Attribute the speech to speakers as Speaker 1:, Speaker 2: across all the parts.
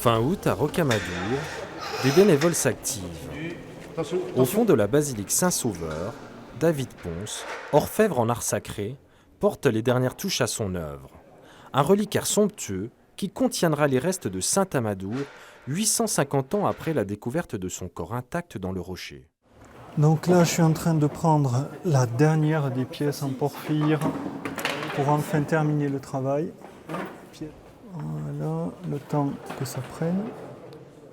Speaker 1: Fin août, à Rocamadour, des bénévoles s'activent. Au fond de la basilique Saint-Sauveur, David Ponce, orfèvre en art sacré, porte les dernières touches à son œuvre. Un reliquaire somptueux qui contiendra les restes de Saint Amadour 850 ans après la découverte de son corps intact dans le rocher.
Speaker 2: Donc là, je suis en train de prendre la dernière des pièces en porphyre pour enfin terminer le travail. Voilà, le temps que ça prenne.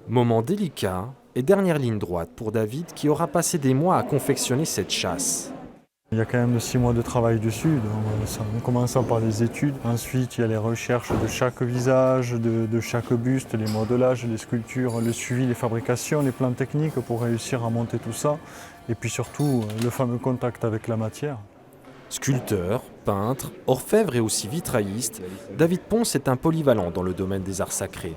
Speaker 1: Moment délicat et dernière ligne droite pour David qui aura passé des mois à confectionner cette châsse.
Speaker 2: Il y a quand même 6 mois de travail dessus, donc en commençant par les études. Ensuite, il y a les recherches de chaque visage, de chaque buste, les modelages, les sculptures, le suivi, les fabrications, les plans techniques pour réussir à monter tout ça. Et puis surtout, le fameux contact avec la matière.
Speaker 1: Sculpteur, peintre, orfèvre et aussi vitrailliste, David Ponce est un polyvalent dans le domaine des arts sacrés.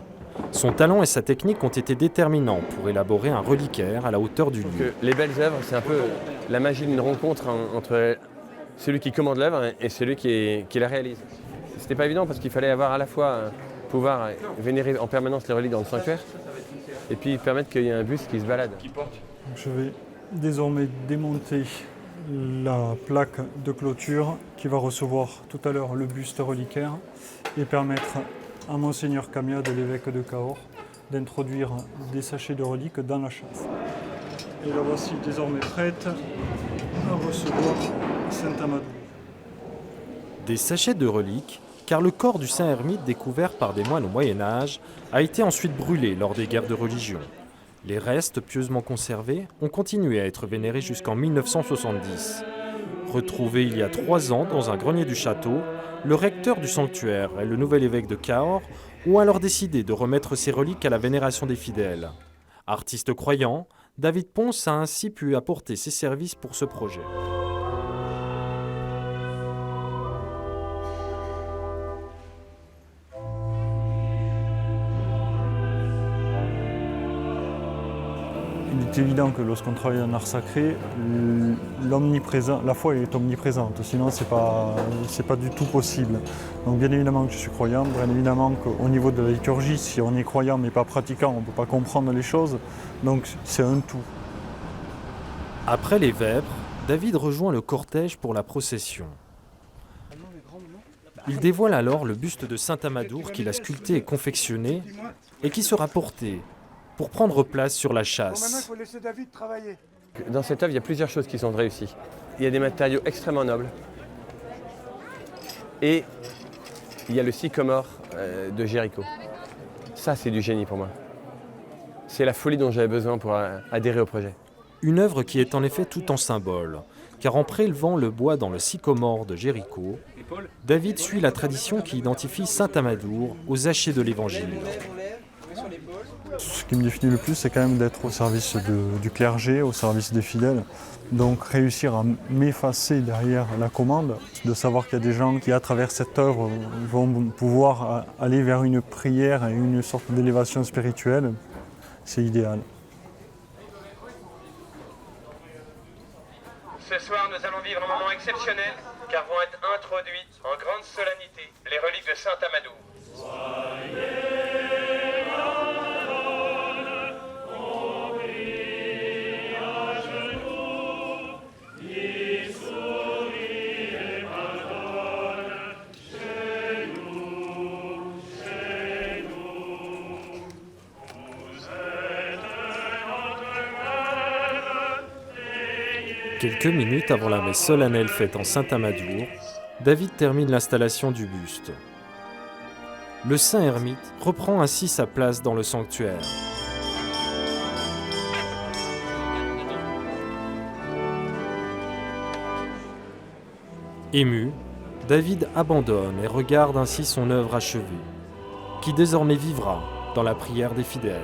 Speaker 1: Son talent et sa technique ont été déterminants pour élaborer un reliquaire à la hauteur du lieu.
Speaker 3: Les belles œuvres, c'est un peu la magie d'une rencontre entre celui qui commande l'œuvre et celui qui la réalise. C'était pas évident parce qu'il fallait avoir à la fois pouvoir vénérer en permanence les reliques dans le sanctuaire et puis permettre qu'il y ait un buste qui se balade.
Speaker 2: Je vais désormais démonter la plaque de clôture qui va recevoir tout à l'heure le buste reliquaire et permettre à Monseigneur Camiade, l'évêque de Cahors, d'introduire des sachets de reliques dans la châsse. Et la voici désormais prête à recevoir Saint Amadour.
Speaker 1: Des sachets de reliques, car le corps du saint ermite découvert par des moines au Moyen-Âge a été ensuite brûlé lors des guerres de religion. Les restes pieusement conservés ont continué à être vénérés jusqu'en 1970. Retrouvé il y a 3 ans dans un grenier du château, le recteur du sanctuaire et le nouvel évêque de Cahors ont alors décidé de remettre ces reliques à la vénération des fidèles. Artiste croyant, David Ponce a ainsi pu apporter ses services pour ce projet.
Speaker 2: Il est évident que lorsqu'on travaille en art sacré, la foi est omniprésente, sinon c'est pas du tout possible. Donc bien évidemment que je suis croyant, bien évidemment qu'au niveau de la liturgie, si on est croyant mais pas pratiquant, on ne peut pas comprendre les choses, donc c'est un tout.
Speaker 1: Après les vêpres, David rejoint le cortège pour la procession. Il dévoile alors le buste de Saint Amadour qu'il a sculpté et confectionné et qui sera porté pour prendre place sur la châsse.
Speaker 3: Dans cette œuvre, il y a plusieurs choses qui sont réussies. Il y a des matériaux extrêmement nobles et il y a le sycomore de Jéricho. Ça, c'est du génie pour moi. C'est la folie dont j'avais besoin pour adhérer au projet.
Speaker 1: Une œuvre qui est en effet tout en symbole, car en prélevant le bois dans le sycomore de Jéricho, David suit la tradition qui identifie Saint Amadour aux hachets de l'Évangile.
Speaker 2: Ce qui me définit le plus, c'est quand même d'être au service du clergé, au service des fidèles. Donc réussir à m'effacer derrière la commande, de savoir qu'il y a des gens qui, à travers cette œuvre, vont pouvoir aller vers une prière et une sorte d'élévation spirituelle, c'est idéal.
Speaker 3: Ce soir, nous allons vivre un moment exceptionnel, car vont être introduites en grande solennité les reliques de Saint Amadour.
Speaker 1: Quelques minutes avant la messe solennelle faite en Saint Amadour, David termine l'installation du buste. Le saint ermite reprend ainsi sa place dans le sanctuaire. Ému, David abandonne et regarde ainsi son œuvre achevée, qui désormais vivra dans la prière des fidèles.